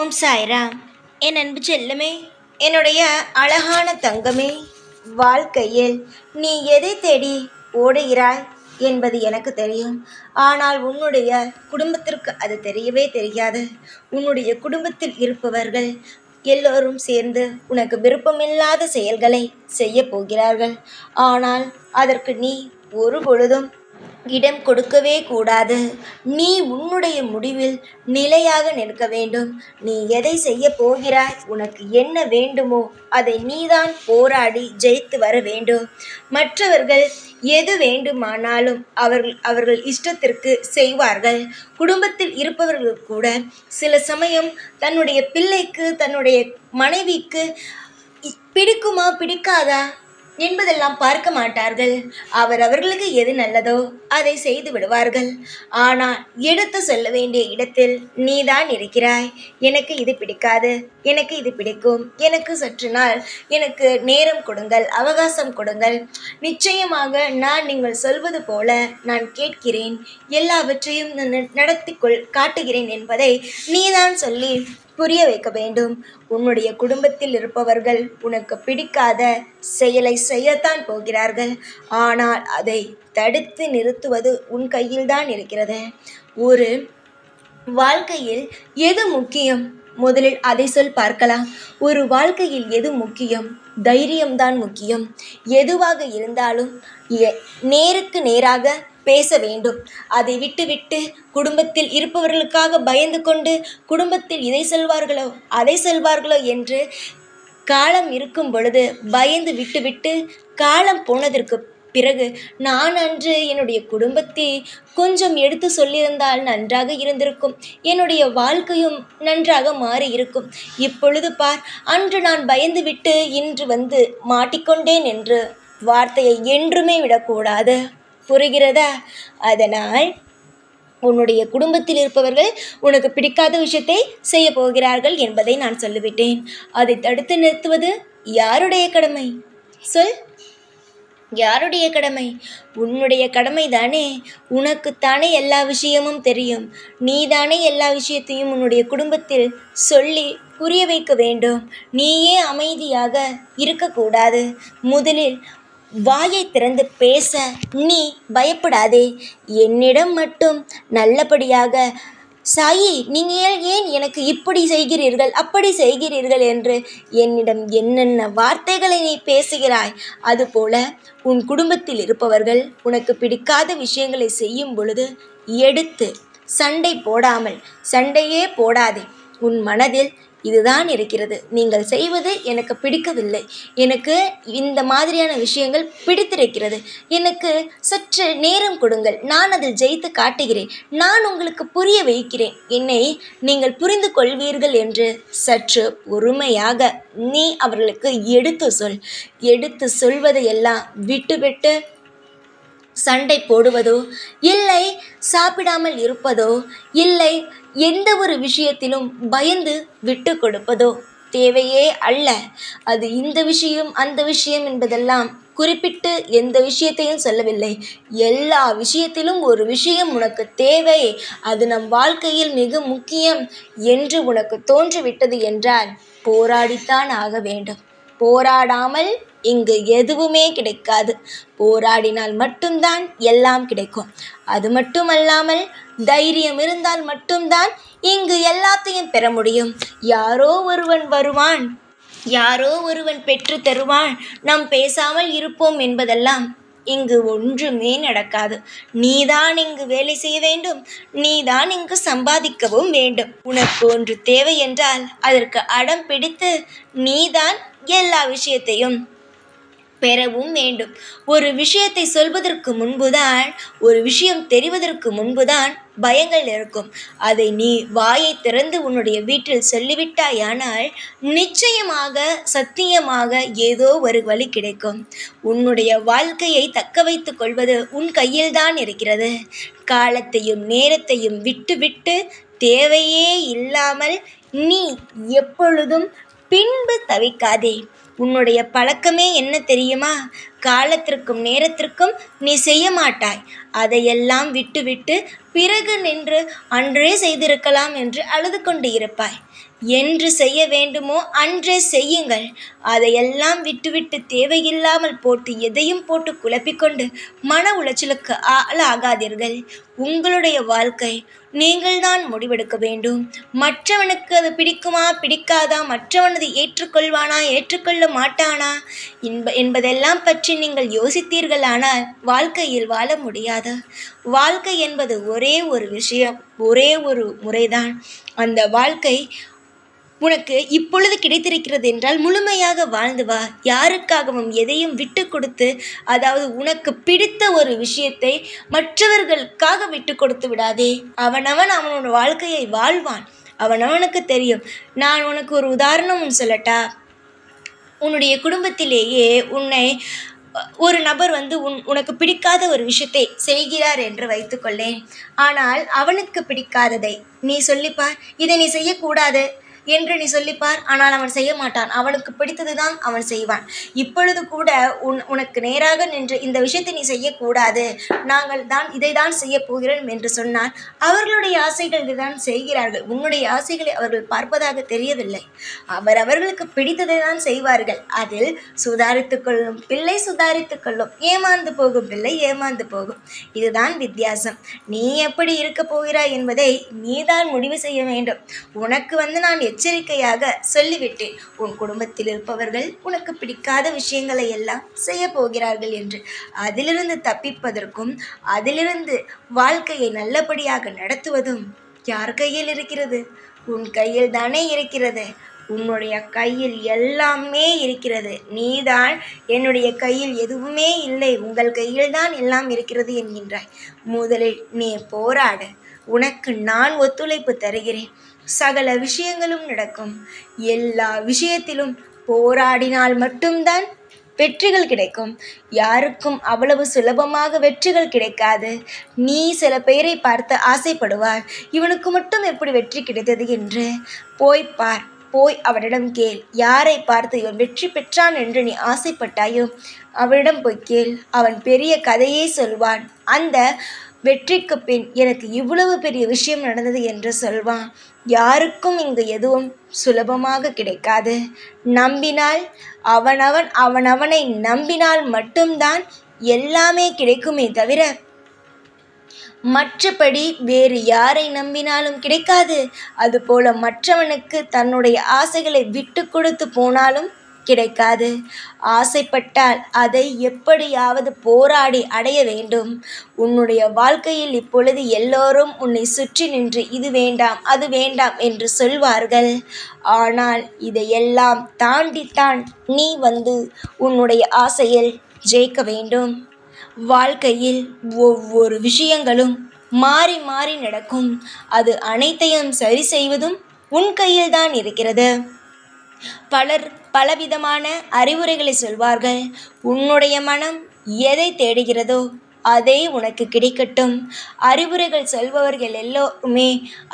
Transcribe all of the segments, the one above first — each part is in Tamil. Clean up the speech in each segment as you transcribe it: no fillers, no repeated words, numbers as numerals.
ஓம் சாய்ராம். என் அன்பு செல்லமே, என்னுடைய அழகான தங்கமே, வாழ்க்கையில் நீ எதை தேடி ஓடுகிறாய் என்பது எனக்கு தெரியும். ஆனால் உன்னுடைய குடும்பத்திற்கு அது தெரியவே தெரியாது. உன்னுடைய குடும்பத்தில் இருப்பவர்கள் எல்லோரும் சேர்ந்து உனக்கு விருப்பமில்லாத செயல்களை செய்ய போகிறார்கள். ஆனால் அதற்கு நீ ஒரு பொழுதும் இடம் கொடுக்கவே கூடாது. நீ உன்னுடைய முடிவில் நிலையாக நிற்க வேண்டும். நீ எதை செய்ய போகிறாய், உனக்கு என்ன வேண்டுமோ அதை நீதான் போராடி ஜெயித்து வர வேண்டும். மற்றவர்கள் எது வேண்டுமானாலும் அவர்கள் இஷ்டத்திற்கு செய்வார்கள். குடும்பத்தில் இருப்பவர்கள் கூட சில சமயம் தன்னுடைய பிள்ளைக்கு, தன்னுடைய மனைவிக்கு பிடிக்குமா பிடிக்காதா என்பதெல்லாம் பார்க்க மாட்டார்கள். அவர்களுக்கு எது நல்லதோ அதை செய்து விடுவார்கள். ஆனால் எடுத்து சொல்ல வேண்டிய இடத்தில் நீதான் இருக்கிறாய். எனக்கு இது பிடிக்காது, எனக்கு இது பிடிக்கும், எனக்கு சற்று நாள் எனக்கு நேரம் கொடுங்கள், அவகாசம் கொடுங்கள். நிச்சயமாக நான் நீங்கள் சொல்வது போல நான் கேட்கிறேன், எல்லாவற்றையும் நடத்தி காட்டுகிறேன் என்பதை நீதான் சொல்லி புரிய வைக்க வேண்டும். உன்னுடைய குடும்பத்தில் இருப்பவர்கள் உனக்கு பிடிக்காத செயலை செய்யத்தான் போகிறார்கள். ஆனால் அதை தடுத்து நிறுத்துவது உன் கையில்தான் இருக்கிறது. ஒரு வாழ்க்கையில் எது முக்கியம்? முதலில் அதை சொல் பார்க்கலாம். ஒரு வாழ்க்கையில் எது முக்கியம்? தைரியம்தான் முக்கியம். எதுவாக இருந்தாலும் நேருக்கு நேராக பேச வேண்டும். அதை விட்டுவிட்டு குடும்பத்தில் இருப்பவர்களுக்காக பயந்து கொண்டு குடும்பத்தில் இதை சொல்வார்களோ அதை சொல்வார்களோ என்று காலம் இருக்கும் பொழுது பயந்து விட்டுவிட்டு காலம் போனதற்கு பிறகு நான் அன்று என்னுடைய குடும்பத்தை கொஞ்சம் எடுத்து சொல்லியிருந்தால் நன்றாக இருந்திருக்கும், என்னுடைய வாழ்க்கையும் நன்றாக மாறி இருக்கும். இப்பொழுது பார், அன்று நான் பயந்து விட்டு இன்று வந்து மாட்டிக்கொண்டேன் என்று வார்த்தையை என்றுமே விடக்கூடாது. புரிகிறதா? அதனால் உன்னுடைய குடும்பத்தில் இருப்பவர்கள் உனக்கு பிடிக்காத விஷயத்தை செய்ய போகிறார்கள் என்பதை நான் சொல்லிவிட்டேன். அதை தடுத்து நிறுத்துவது யாருடைய கடமை? சொல், யாருடைய கடமை? உன்னுடைய கடமை தானே. உனக்குத்தானே எல்லா விஷயமும் தெரியும். நீதானே எல்லா விஷயத்தையும் உன்னுடைய குடும்பத்தில் சொல்லி புரிய வைக்க வேண்டும். நீயே அமைதியாக இருக்கக்கூடாது. முதலில் வாயை திறந்து பேச நீ பயப்படாதே. என்னிடம் மட்டும் நல்லபடியாக, சாயி நீங்கள் ஏன் எனக்கு இப்படி செய்கிறீர்கள், அப்படி செய்கிறீர்கள் என்று என்னிடம் என்னென்ன வார்த்தைகளை நீ பேசுகிறாய், அதுபோல உன் குடும்பத்தில் இருப்பவர்கள் உனக்கு பிடிக்காத விஷயங்களை செய்யும் பொழுது எடுத்து சண்டை போடாமல், சண்டையே போடாதே. உன் மனதில் இதுதான் இருக்கிறது, நீங்கள் செய்வது எனக்கு பிடிக்கவில்லை, எனக்கு இந்த மாதிரியான விஷயங்கள் பிடித்திருக்கிறது, எனக்கு சற்று நேரம் கொடுங்கள், நான் அதில் ஜெயித்து காட்டுகிறேன், நான் உங்களுக்கு புரிய வைக்கிறேன், என்னை நீங்கள் புரிந்து கொள்வீர்கள் என்று சற்று பொறுமையாக நீ அவர்களுக்கு எடுத்து சொல். எடுத்து சொல்வதையெல்லாம் விட்டுவிட்டு சண்டை போடுவதோ, இல்லை சாப்பிடாமல் இருப்பதோ, இல்லை எந்த ஒரு விஷயத்திலும் பயந்து விட்டு கொடுப்பதோ தேவையே அல்ல. அது இந்த விஷயம் அந்த விஷயம் என்பதெல்லாம் குறிப்பிட்டு எந்த விஷயத்தையும் சொல்லவில்லை. எல்லா விஷயத்திலும் ஒரு விஷயம் உனக்கு தேவை, அது நம் வாழ்க்கையில் மிக முக்கியம் என்று உனக்கு தோன்றிவிட்டது என்றால் போராடித்தான் ஆக வேண்டும். போராடாமல் இங்கு எதுவுமே கிடைக்காது. போராடினால் மட்டும்தான் எல்லாம் கிடைக்கும். அது மட்டுமல்லாமல் தைரியம் இருந்தால் மட்டும்தான் இங்கு எல்லாத்தையும் பெற முடியும். யாரோ ஒருவன் வருவான், யாரோ ஒருவன் பெற்று தருவான், நாம் பேசாமல் இருப்போம் என்பதெல்லாம் இங்கு ஒன்றுமே நடக்காது. நீதான் இங்கு வேலை செய்ய வேண்டும், நீதான் இங்கு சம்பாதிக்கவும் வேண்டும். உனக்கு ஒன்று தேவை என்றால் அதற்கு அடம் பிடித்து நீதான் எல்லா விஷயத்தையும் பெறவும் வேண்டும். ஒரு விஷயத்தை சொல்வதற்கு முன்புதான், ஒரு விஷயம் தெரிவதற்கு முன்புதான் பயங்கள் இருக்கும். அதை நீ வாயை திறந்து உன்னுடைய வீட்டில் சொல்லிவிட்டாயானால் நிச்சயமாக சத்தியமாக ஏதோ ஒரு வழி கிடைக்கும். உன்னுடைய வாழ்க்கையை தக்க வைத்துக் கொள்வது உன் கையில்தான் இருக்கிறது. காலத்தையும் நேரத்தையும் விட்டு தேவையே இல்லாமல் நீ எப்பொழுதும் பின்பு தவிக்காதே. உன்னுடைய பழக்கமே என்ன தெரியுமா? காலத்திற்கும் நேரத்திற்கும் நீ செய்ய மாட்டாய். அதையெல்லாம் விட்டுவிட்டு பிறகு நின்று அன்றே செய்திருக்கலாம் என்று அழுது கொண்டு இருப்பாய். என்று செய்ய வேண்டுமோ அன்றே செய்யுங்கள். அதையெல்லாம் விட்டுவிட்டு தேவையில்லாமல் போட்டு எதையும் போட்டு குழப்பிக்கொண்டு மன உளைச்சலுக்கு ஆளாகாதீர்கள். உங்களுடைய வாழ்க்கை நீங்கள்தான் முடிவெடுக்க வேண்டும். மற்றவனுக்கு அது பிடிக்குமா பிடிக்காதா, மற்றவன் அதை ஏற்றுக்கொள்வானா ஏற்றுக்கொள்ள மாட்டானா என்பதெல்லாம் பற்றி நீங்கள் யோசித்தீர்களானால் வாழ்க்கையில் வாழ முடியாது. வாழ்க்கை என்பது ஒரே ஒரு விஷயம், ஒரே ஒரு முறைதான். அந்த வாழ்க்கை உனக்கு இப்பொழுது கிடைத்திருக்கிறது என்றால் முழுமையாக வாழ்ந்து வா. யாருக்காகவும் எதையும் விட்டு கொடுத்து, அதாவது உனக்கு பிடித்த ஒரு விஷயத்தை மற்றவர்களுக்காக விட்டு கொடுத்து விடாதே. அவனவன் அவனோட வாழ்க்கையை வாழ்வான். அவனவனுக்கு தெரியும். நான் உனக்கு ஒரு உதாரணம் சொல்லட்டா? உன்னுடைய குடும்பத்திலேயே உன்னை ஒரு நபர் உனக்கு பிடிக்காத ஒரு விஷயத்தை செய்கிறார் என்று வைத்துக்கொள்ளேன். ஆனால் அவனுக்கு பிடிக்காததை நீ சொல்லிப்பார், இதை நீ செய்யக்கூடாது என்று நீ சொல்லிப்பார். ஆனால் அவன் செய்ய மாட்டான். அவனுக்கு பிடித்தது தான் அவன் செய்வான். இப்பொழுது கூட உனக்கு நேராக நின்று இந்த விஷயத்தை நீ செய்யக்கூடாது, நாங்கள் தான் இதை தான் செய்ய போகிறோம் என்று சொன்னால் அவர்களுடைய ஆசைகள் இதுதான் செய்கிறார்கள். உன்னுடைய ஆசைகளை அவர்கள் பார்ப்பதாக தெரியவில்லை. அவர்களுக்கு பிடித்ததை தான் செய்வார்கள். அதில் சுதாரித்து கொள்ளும் பிள்ளை சுதாரித்து கொள்ளும், ஏமாந்து போகும் பிள்ளை ஏமாந்து போகும். இதுதான் வித்தியாசம். நீ எப்படி இருக்க போகிறாய் என்பதை நீதான் முடிவு செய்ய வேண்டும். உனக்கு நான் எச்சரிக்கையாக சொல்லிவிட்டேன். உன் குடும்பத்தில் இருப்பவர்கள் உனக்கு பிடிக்காத விஷயங்களை எல்லாம் செய்ய போகிறார்கள் என்று. அதிலிருந்து தப்பிப்பதற்கும் அதிலிருந்து வாழ்க்கையை நல்லபடியாக நடத்துவதும் யார் கையில் இருக்கிறது? உன் கையில் தானே இருக்கிறது. உன்னுடைய கையில் எல்லாமே இருக்கிறது. நீதான் என்னுடைய கையில் எதுவுமே இல்லை, உங்கள் கையில் தான் எல்லாம் இருக்கிறது என்கின்றாய். முதலில் நீ போராடு. உனக்கு நான் ஒத்துழைப்பு தருகிறேன். சகல விஷயங்களும் நடக்கும். எல்லா விஷயத்திலும் போராடினால் மட்டும்தான் வெற்றிகள் கிடைக்கும். யாருக்கும் அவ்வளவு சுலபமாக வெற்றிகள் கிடைக்காது. நீ சில பேரை பார்த்து ஆசைப்படுவார், இவனுக்கு மட்டும் எப்படி வெற்றி கிடைத்தது என்று. போய் அவனிடம் கேள். யாரை பார்த்து இவன் வெற்றி பெற்றான் என்று நீ ஆசைப்பட்டாயோ அவனிடம் போய் கேள். அவன் பெரிய கதையே சொல்வான். அந்த வெற்றிக்கு பின் எனக்கு இவ்வளவு பெரிய விஷயம் நடந்தது என்று சொல்வான். யாருக்கும் இங்கு எதுவும் சுலபமாக கிடைக்காது. நம்பினால் அவனவனை நம்பினால் மட்டும்தான் எல்லாமே கிடைக்குமே தவிர மற்றபடி வேறு யாரை நம்பினாலும் கிடைக்காது. அதுபோல மற்றவனுக்கு தன்னுடைய ஆசைகளை விட்டு கொடுத்து போனாலும் கிடைக்காது. ஆசைப்பட்டால் அதை எப்படியாவது போராடி அடைய வேண்டும். உன்னுடைய வாழ்க்கையில் இப்பொழுது எல்லோரும் உன்னை சுற்றி நின்று இது வேண்டாம் அது வேண்டாம் என்று சொல்வார்கள். ஆனால் இதையெல்லாம் தாண்டித்தான் நீ உன்னுடைய ஆசையில் ஜெயிக்க வேண்டும். வாழ்க்கையில் ஒவ்வொரு விஷயங்களும் மாறி மாறி நடக்கும். அது அனைத்தையும் சரி செய்வதும் உன் கையில்தான் இருக்கிறது. பலர் பலவிதமான அறிவுரைகளை சொல்வார்கள். உன்னுடைய மனம் எதை தேடுகிறதோ அதே உனக்கு கிடைக்கட்டும். அறிவுரைகள் சொல்பவர்கள் எல்லோருமே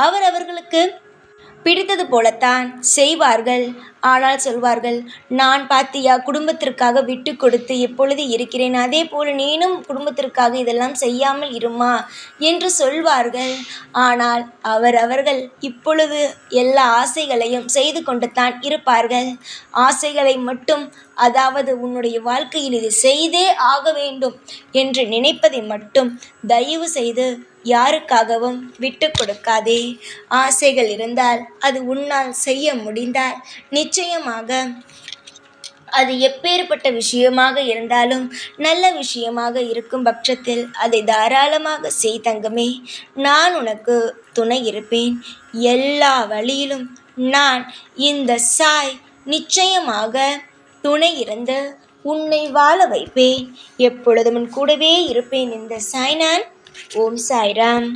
அவர்களுக்கு பிடித்தது போலத்தான் செய்வார்கள். ஆனால் சொல்வார்கள், நான் பாத்தியா குடும்பத்திற்காக விட்டு கொடுத்து எப்பொழுது இருக்கிறேன், அதே போல் நீனும் குடும்பத்திற்காக இதெல்லாம் செய்யாமல் இருமா என்று சொல்வார்கள். ஆனால் அவர்கள் இப்பொழுது எல்லா ஆசைகளையும் செய்து கொண்டு தான் இருப்பார்கள். ஆசைகளை மட்டும், அதாவது உன்னுடைய வாழ்க்கையில் இது செய்தே ஆக வேண்டும் என்று நினைப்பதை மட்டும் தயவு செய்து யாருக்காகவும் விட்டு கொடுக்காதே. ஆசைகள் இருந்தால் அது உன்னால் செய்ய முடிந்தால் நிச்சயமாக அது எப்பேற்பட்ட விஷயமாக இருந்தாலும் நல்ல விஷயமாக இருக்கும் பட்சத்தில் அதை தாராளமாக செய் தங்கமே. நான் உனக்கு துணை இருப்பேன். எல்லா வழியிலும் நான் இந்த சாய் நிச்சயமாக துணை இருந்து உன்னை வாழ வைப்பேன். எப்பொழுதும் உன் கூடவே இருப்பேன். இந்த சாய் நான். ஓம் சாய்ராம்.